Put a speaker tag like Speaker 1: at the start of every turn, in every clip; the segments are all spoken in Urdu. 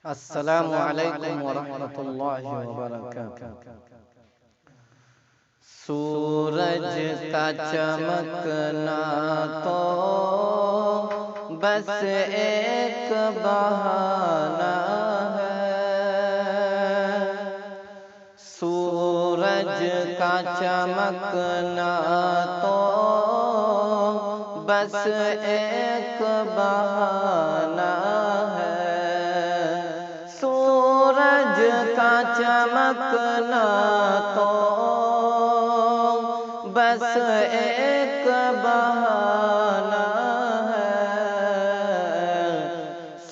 Speaker 1: السلام علیکم ورحمۃ اللہ وبرکاتہ۔ سورج کا چمکنا تو بس ایک بہانہ ہے، سورج کا چمکنا تو بس ایک بہانہ ہے، سورج کا چمکنا تو بس ایک بہانہ ہے،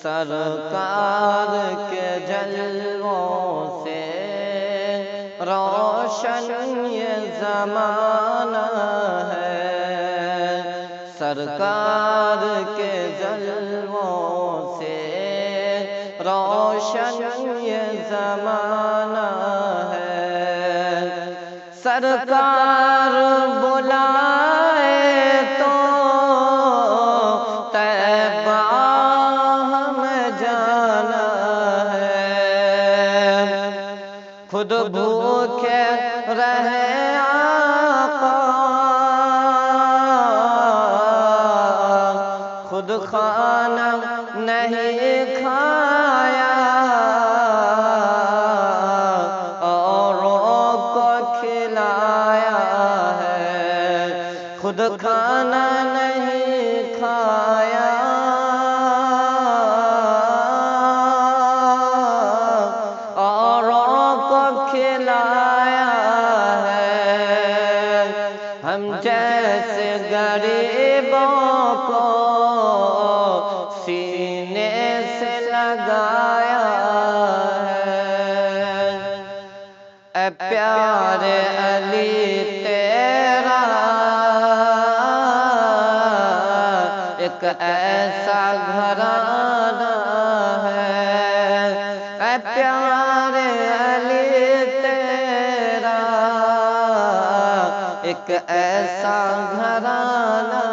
Speaker 1: سرکار کے جلووں سے روشن یہ زمانہ ہے، سرکار کے جلووں سے روشن یہ زمانہ ہے، سرکار بلائے تو طیبہ ہمیں جانا ہے، خود بھوکے رہے آقا، خود کھانا نہیں کھایا، اوروں کو کھلایا ہے، خود کھانا نہیں کھایا، اوروں کو کھلایا ہے، ہم جیسے غریبوں کو سینے سے لگایا ہے، اے پیارے علی تیرا ایک ایسا گھرانہ ہے، اے پیارے علی تیرا ایک ایسا گھرانہ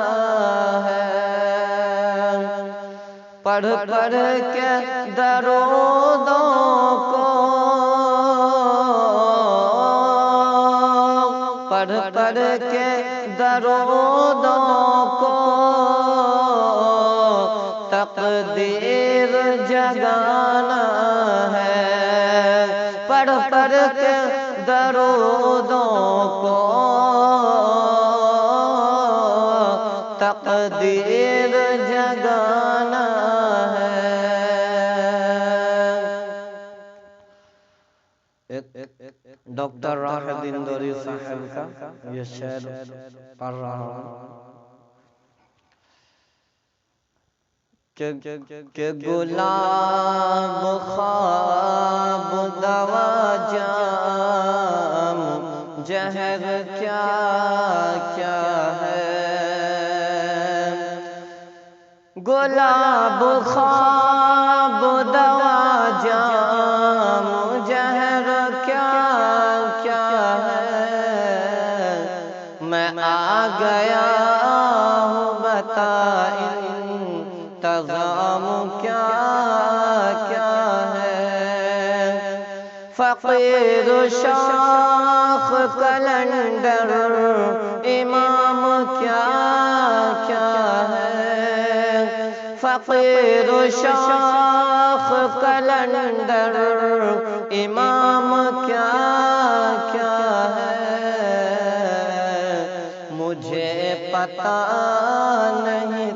Speaker 1: ہے، پڑھ پڑھ کے درودوں کو، پڑھ پڑھ کے درودوں کو تقدیر جگانا ہے، پڑھ پڑھ کے درودوں کو تقدیر جگانا ہے۔ ڈاکٹر راحت اندوری صاحب کا یہ شعر پڑھ رہا ہوں کہ گلاب خواب دوا جام زہر کیا کیا ہے، گلاب خواب دوا جام زہر کیا کیا ہے، میں آ گیا ہوں بتا انتظام کیا کیا ہے، فقیر شاخ کلندر امام کیا کیا ہے، فقیر شاخ کلندر امام کیا کیا ہے، مجھے پتہ نہیں